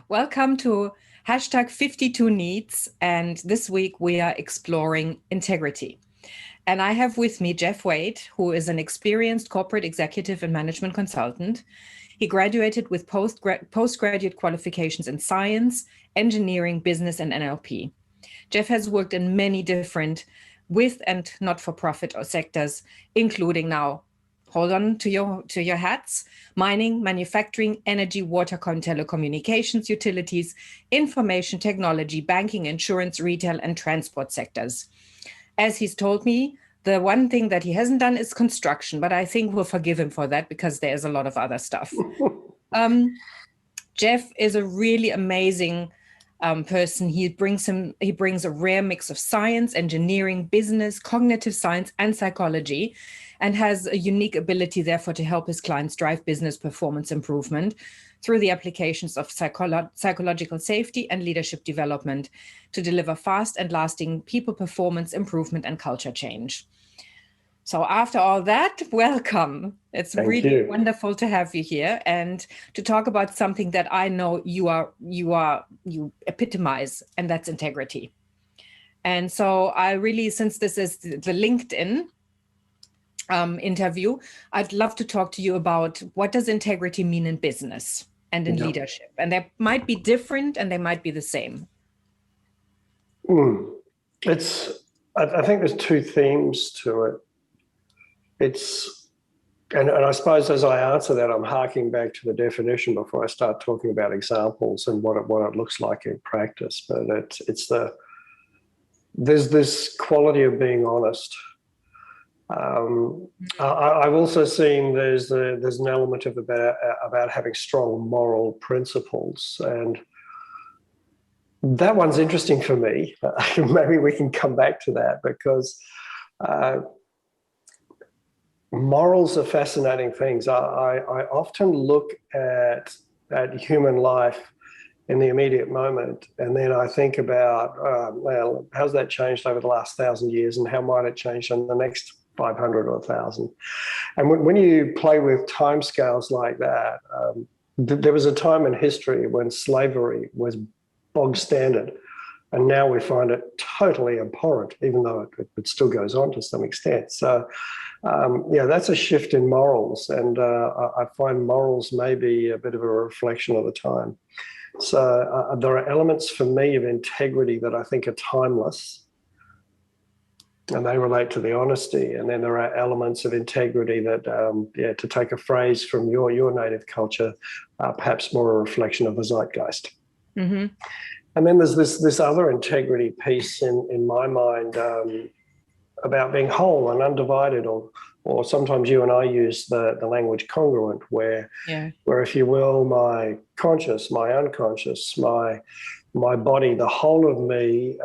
Welcome to hashtag 52 Needs. And this week we are exploring integrity. And I have with me Geoff Wade, who is an experienced corporate executive and management consultant. He graduated with postgraduate qualifications in science, engineering, business, and NLP. Geoff has worked in many different with and not-for-profit sectors, including now, hold on to your hats, mining, manufacturing, energy, water, telecommunications, utilities, information technology, banking, insurance, retail, and transport sectors. As he's told me, the one thing that he hasn't done is construction, but I think we'll forgive him for that because there's a lot of other stuff. Geoff is a really amazing person. He brings a rare mix of science, engineering, business, cognitive science, and psychology, and has a unique ability, therefore, to help his clients drive business performance improvement through the applications of psychological safety and leadership development to deliver fast and lasting people performance improvement and culture change. So after all that, welcome. It's really wonderful to have you here and to talk about something that I know you epitomize, and that's integrity. And so I really, since this is the LinkedIn interview, I'd love to talk to you about what does integrity mean in business and in leadership. And they might be different and they might be the same. I think there's two themes to it. And I suppose as I answer that, I'm harking back to the definition before I start talking about examples and what it looks like in practice. But there's this quality of being honest. I've also seen there's an element of about having strong moral principles, and that one's interesting for me. Maybe we can come back to that because morals are fascinating things. I often look at human life in the immediate moment, and then I think about, well, how's that changed over the last 1,000 years, and how might it change in the next 500 or 1,000? And when you play with timescales like that, there was a time in history when slavery was bog standard, and now we find it totally abhorrent, even though it still goes on to some extent. So, that's a shift in morals, and I find morals may be a bit of a reflection of the time. So there are elements for me of integrity that I think are timeless, and they relate to the honesty. And then there are elements of integrity that, to take a phrase from your native culture, perhaps more a reflection of the zeitgeist. Mm-hmm. And then there's this other integrity piece in my mind about being whole and undivided, or sometimes you and I use the language congruent, where if you will, my conscious, my unconscious, my body, the whole of me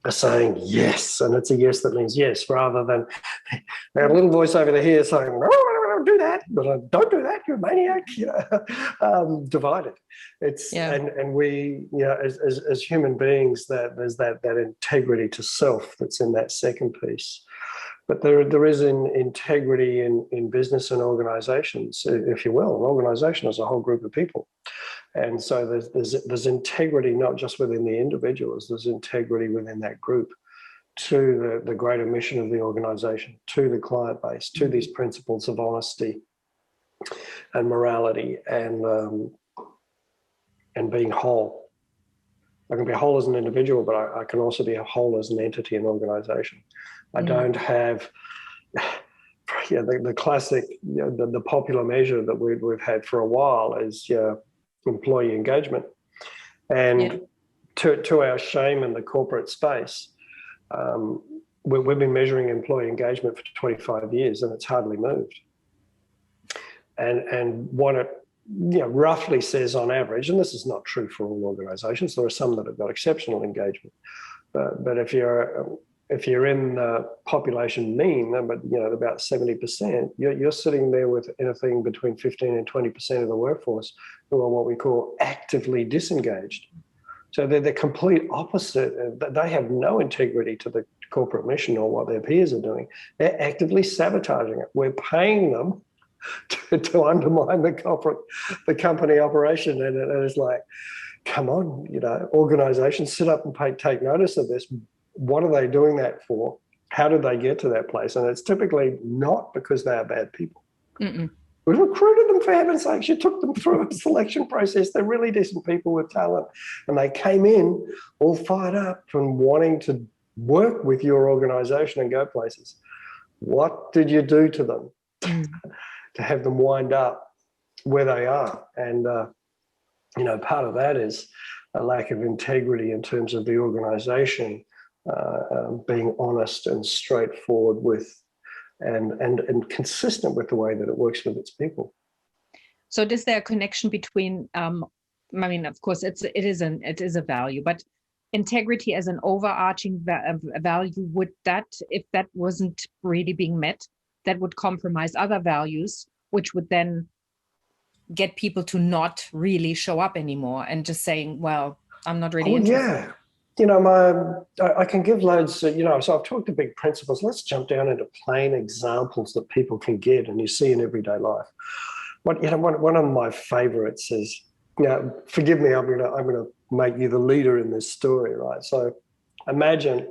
are saying yes, and it's a yes that means yes, rather than a little voice over the here saying, no, do that, but don't do that, you're a maniac, divided. And we, as human beings, that there's that integrity to self that's in that second piece. But there is integrity in business and organizations, if you will. An organization is a whole group of people. And so there's integrity not just within the individuals, there's integrity within that group to the greater mission of the organization, to the client base, to these principles of honesty and morality and being whole. I can be whole as an individual, but I can also be whole as an entity and organization. I don't have the classic, the popular measure that we've had for a while is employee engagement. And to our shame in the corporate space, we've been measuring employee engagement for 25 years and it's hardly moved. And what it roughly says on average, and this is not true for all organizations, there are some that have got exceptional engagement, but if you're in the population mean, but about 70%, you're sitting there with anything between 15 and 20% of the workforce who are what we call actively disengaged. So they're the complete opposite. They have no integrity to the corporate mission or what their peers are doing. They're actively sabotaging it. We're paying them to undermine the company operation, and it's like, come on, organizations sit up and take notice of this. What are they doing that for? How did they get to that place? And it's typically not because they are bad people. Mm-mm. We recruited them, for heaven's sakes. You took them through a selection process. They're really decent people with talent. And they came in all fired up and wanting to work with your organization and go places. What did you do to them to have them wind up where they are? And, part of that is a lack of integrity in terms of the organization being honest and straightforward with and consistent with the way that it works with its people. So is there a connection between, of course, it is a value, but integrity as an overarching value, would that, if that wasn't really being met, that would compromise other values, which would then get people to not really show up anymore and just saying, well, I'm not really interested. Yeah. I can give loads, so I've talked to big principles. Let's jump down into plain examples that people can get and you see in everyday life. One of my favorites is, forgive me, I'm gonna make you the leader in this story, right? So imagine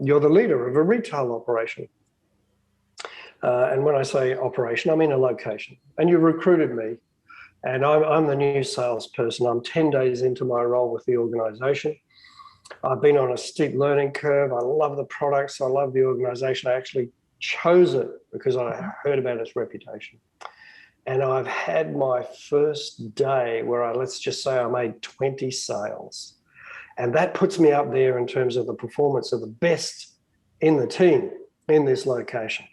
you're the leader of a retail operation. And when I say operation, I mean a location. And you recruited me. And I'm the new salesperson. I'm 10 days into my role with the organization. I've been on a steep learning curve. I love the products. I love the organization. I actually chose it because I heard about its reputation. And I've had my first day where let's just say I made 20 sales. And that puts me up there in terms of the performance of the best in the team in this location.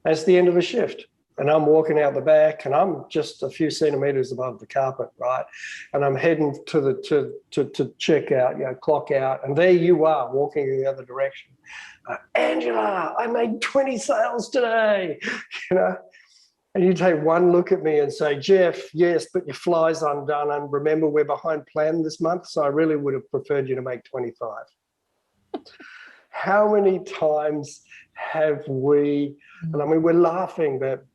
That's the end of a shift. And I'm walking out the back and I'm just a few centimeters above the carpet, right? And I'm heading to check out, clock out. And there you are walking in the other direction. Angela, I made 20 sales today, And you take one look at me and say, Geoff, yes, but your fly's undone. And remember, we're behind plan this month. So I really would have preferred you to make 25. How many times have we, and I mean, we're laughing, but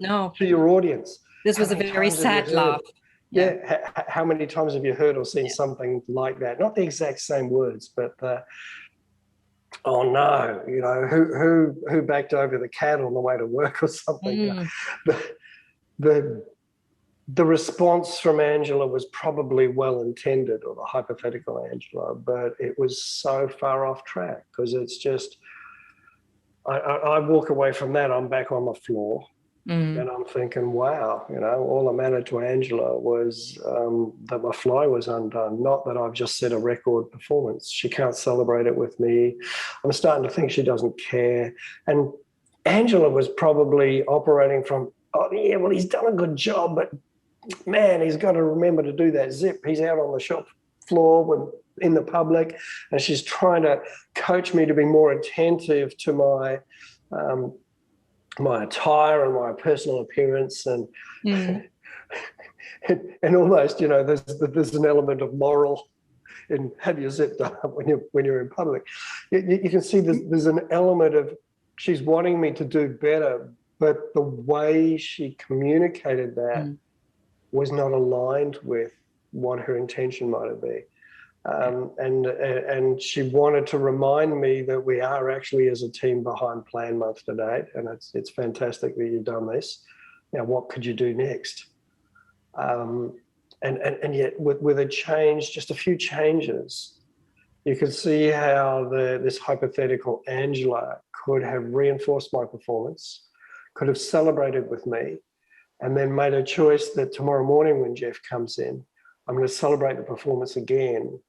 no, to your audience. This was a very sad laugh. Yeah. How many times have you heard or seen something like that? Not the exact same words, but oh no, who backed over the cat on the way to work or something. The response from Angela was probably well intended, or the hypothetical Angela, but it was so far off track because it's just, I walk away from that, I'm back on the floor. And I'm thinking, wow, all that mattered to Angela was that my fly was undone, not that I've just set a record performance. She can't celebrate it with me. I'm starting to think she doesn't care. And Angela was probably operating from, oh, yeah, well, he's done a good job, but man, he's got to remember to do that zip. He's out on the shop floor in the public, and she's trying to coach me to be more attentive to my attire and my personal appearance, and and almost, there's an element of moral in have your zip done up when you're in public. You can see there's an element of she's wanting me to do better, but the way she communicated that was not aligned with what her intention might have been. And she wanted to remind me that we are actually as a team behind plan month to date, and it's fantastic that you've done this. Now, what could you do next? And yet with a change, just a few changes, you could see how this hypothetical Angela could have reinforced my performance, could have celebrated with me, and then made a choice that tomorrow morning when Geoff comes in, I'm going to celebrate the performance again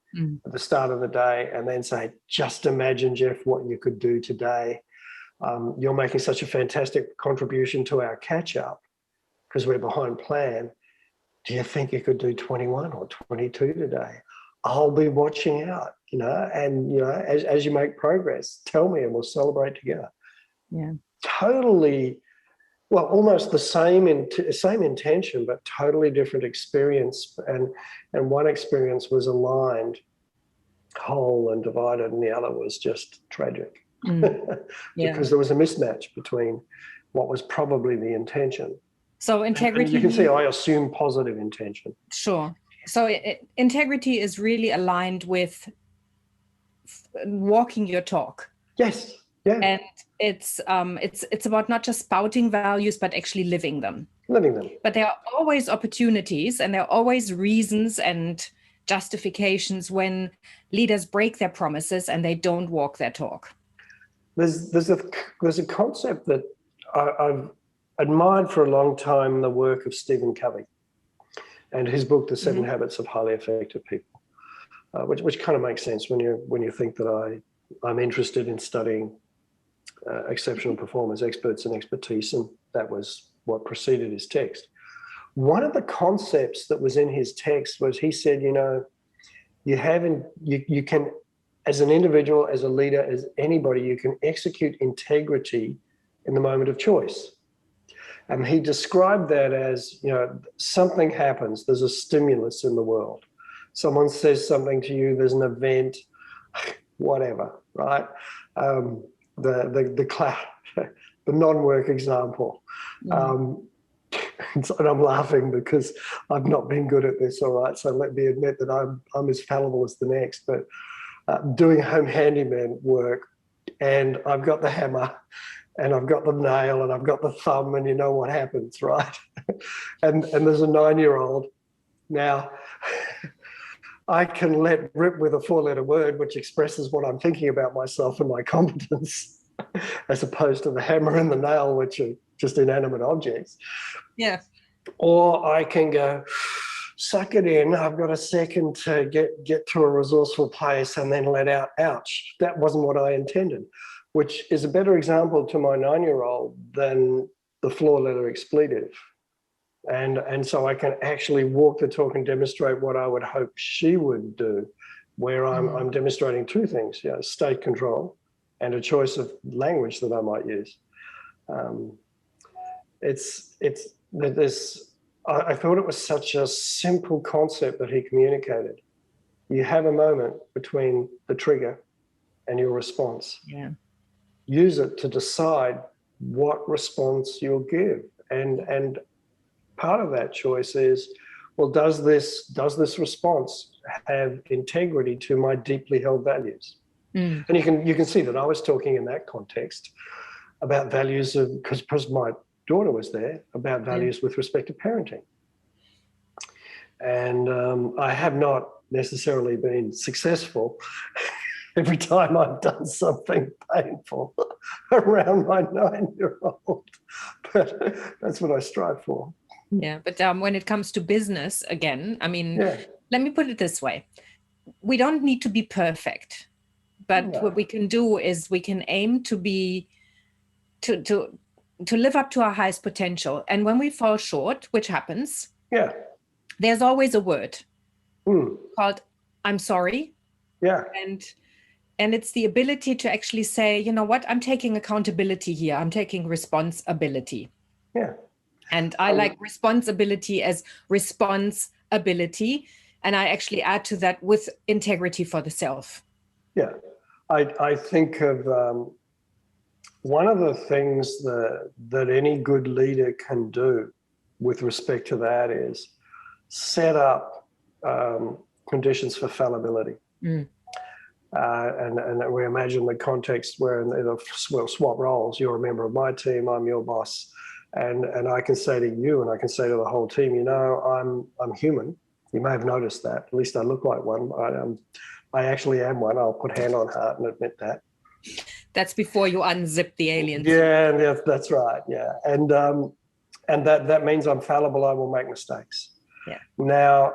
at the start of the day, and then say, just imagine, Geoff, what you could do today. You're making such a fantastic contribution to our catch-up because we're behind plan. Do you think you could do 21 or 22 today? I'll be watching out, and, as you make progress, tell me and we'll celebrate together. Yeah. Totally. Well, almost the same intention, but totally different experience. And one experience was aligned, whole and divided, and the other was just tragic. Because there was a mismatch between what was probably the intention. So integrity. And you can see I assume positive intention. Sure. So integrity is really aligned with walking your talk. Yes. Yeah. And it's about not just spouting values, but actually living them. Living them. But there are always opportunities and there are always reasons and justifications when leaders break their promises and they don't walk their talk. There's a concept that I've admired for a long time, the work of Stephen Covey and his book, The 7 Habits of Highly Effective People, which kind of makes sense when you think that I'm interested in studying exceptional performers, experts and expertise, and that was what preceded his text. One of the concepts that was in his text was, he said, you can, as an individual, as a leader, as anybody, you can execute integrity in the moment of choice. And he described that as, something happens, there's a stimulus in the world. Someone says something to you, there's an event, whatever, right? The non-work example. And I'm laughing because I've not been good at this, all right? So let me admit that I'm as fallible as the next, but doing home handyman work, and I've got the hammer and I've got the nail and I've got the thumb, and you know what happens, right? and there's a 9-year-old. Now, I can let rip with a 4-letter word which expresses what I'm thinking about myself and my competence, as opposed to the hammer and the nail, which are just inanimate objects. Yeah. Or I can go, suck it in, I've got a second to get to a resourceful place, and then let out, ouch, that wasn't what I intended, which is a better example to my 9-year-old than the 4-letter expletive. And so I can actually walk the talk and demonstrate what I would hope she would do, where I'm demonstrating two things, state control and a choice of language that I might use. I thought it was such a simple concept that he communicated. You have a moment between the trigger and your response. Yeah. Use it to decide what response you'll give. And part of that choice is, well, does this response have integrity to my deeply held values? And you can see that I was talking in that context about values of, because my daughter was there, about values with respect to parenting. And I have not necessarily been successful every time I've done something painful around my 9-year-old, but that's what I strive for. Yeah, but when it comes to business, again, I mean, let me put it this way. We don't need to be perfect, but what we can do is we can aim to be, to live up to our highest potential. And when we fall short, which happens, there's always a word called, I'm sorry. Yeah. And it's the ability to actually say, you know what, I'm taking accountability here. I'm taking responsibility. Yeah. And I like responsibility as responsibility. And I actually add to that with integrity for the self. Yeah. I think of one of the things that any good leader can do with respect to that is set up conditions for fallibility. And we imagine the context where we'll swap roles. You're a member of my team, I'm your boss. And I can say to you, and I can say to the whole team, I'm human. You may have noticed that. At least I look like one. I actually am one. I'll put hand on heart and admit that. That's before you unzip the aliens. Yeah, that's right. Yeah, and that means I'm fallible. I will make mistakes. Yeah. Now,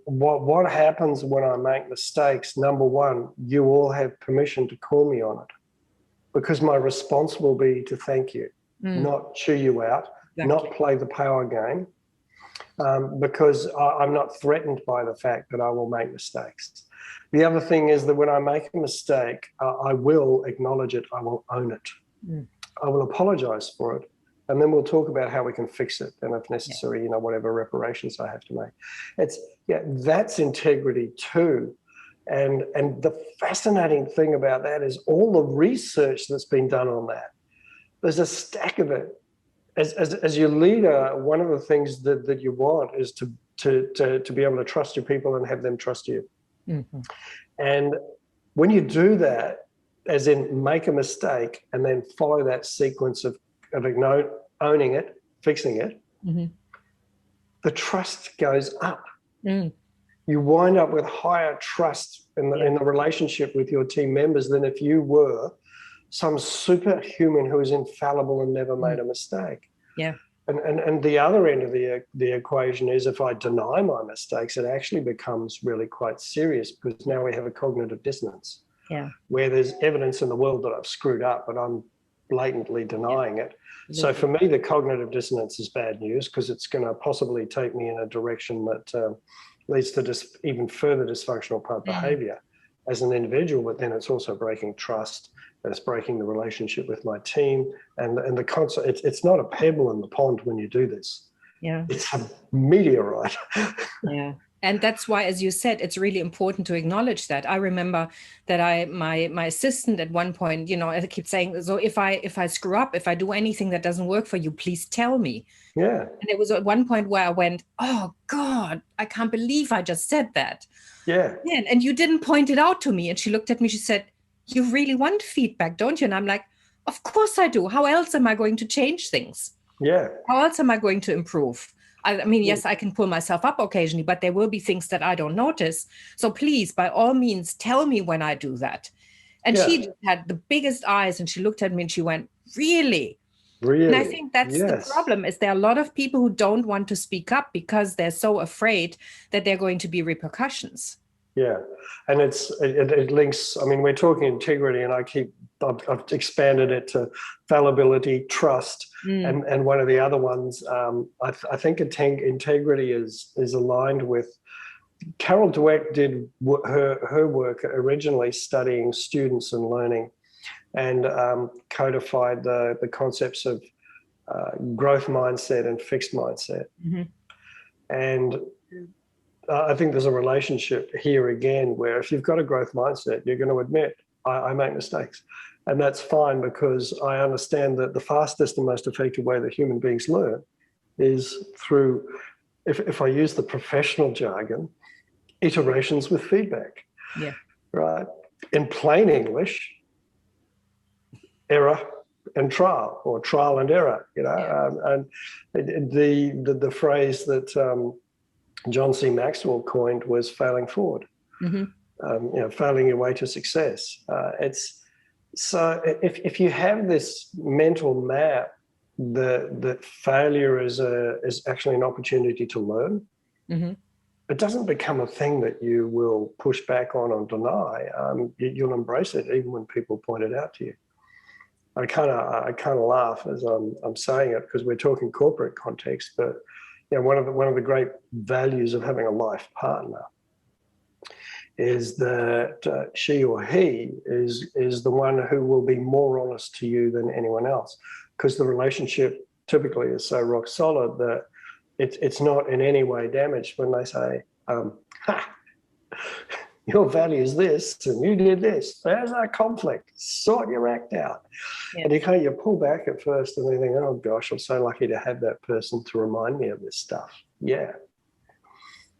what happens when I make mistakes? Number one, you all have permission to call me on it, because my response will be to thank you. Not chew you out, not play the power game, because I'm not threatened by the fact that I will make mistakes. The other thing is that when I make a mistake, I will acknowledge it, I will own it. I will apologize for it, and then we'll talk about how we can fix it, and if necessary, whatever reparations I have to make. That's integrity too. And the fascinating thing about that is all the research that's been done on that. There's a stack of it. As your leader, one of the things that you want is to be able to trust your people and have them trust you. Mm-hmm. And when you do that, as in make a mistake and then follow that sequence of owning it, fixing it, mm-hmm. the trust goes up. Mm. You wind up with higher trust in the relationship with your team members than if you were some superhuman who is infallible and never made a mistake. Yeah. And the other end of the equation is if I deny my mistakes, it actually becomes really quite serious, because now we have a cognitive dissonance. Yeah. Where there's evidence in the world that I've screwed up, but I'm blatantly denying it. So for me, the cognitive dissonance is bad news, because it's going to possibly take me in a direction that leads to even further dysfunctional behavior as an individual, but then it's also breaking trust, and it's breaking the relationship with my team. And the concept, it's not a pebble in the pond when you do this. Yeah. It's a meteorite. Yeah. And that's why, as you said, it's really important to acknowledge that. I remember that my assistant at one point, I keep saying, so if I screw up, if I do anything that doesn't work for you, please tell me. Yeah. And it was at one point where I went, oh God, I can't believe I just said that. Yeah. And you didn't point it out to me. And she looked at me, she said, you really want feedback, don't you? And I'm like, of course I do. How else am I going to change things? Yeah. How else am I going to improve? I mean, yes, I can pull myself up occasionally, but there will be things that I don't notice. So please, by all means, tell me when I do that. And she just had the biggest eyes, and she looked at me and she went, really? Really? And I think that's the problem, is there are a lot of people who don't want to speak up because they're so afraid that there are going to be repercussions. Yeah. And it links, I mean, we're talking integrity, and I've expanded it to fallibility, trust, and one of the other ones, I think integrity is aligned with, Carol Dweck did her work originally studying students and learning, and codified the concepts of growth mindset and fixed mindset. Mm-hmm. And I think there's a relationship here again, where if you've got a growth mindset, you're going to admit, I make mistakes. And that's fine, because I understand that the fastest and most effective way that human beings learn is through, if I use the professional jargon, iterations with feedback. Yeah. Right? In plain English, error and trial, or trial and error, and the phrase that John C. Maxwell coined was failing forward. Mm-hmm. Failing your way to success. So if you have this mental map that failure is actually an opportunity to learn, mm-hmm. it doesn't become a thing that you will push back on or deny. You'll embrace it even when people point it out to you. I kind of laugh as I'm saying it, because we're talking corporate context, but one of the great values of having a life partner is that she or he is the one who will be more honest to you than anyone else, because the relationship typically is so rock solid that it's not in any way damaged when they say, your value is this and you did this. There's a conflict. Sort your act out. Yeah. And you pull back at first and you think, oh gosh, I'm so lucky to have that person to remind me of this stuff. Yeah.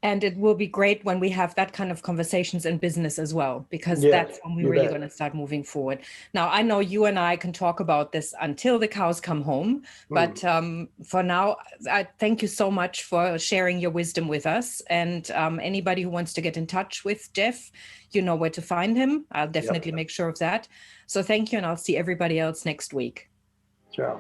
And it will be great when we have that kind of conversations in business as well, because that's when we're really going to start moving forward. Now, I know you and I can talk about this until the cows come home, but for now, I thank you so much for sharing your wisdom with us. And anybody who wants to get in touch with Geoff, you know where to find him. I'll definitely make sure of that. So thank you, and I'll see everybody else next week. Ciao.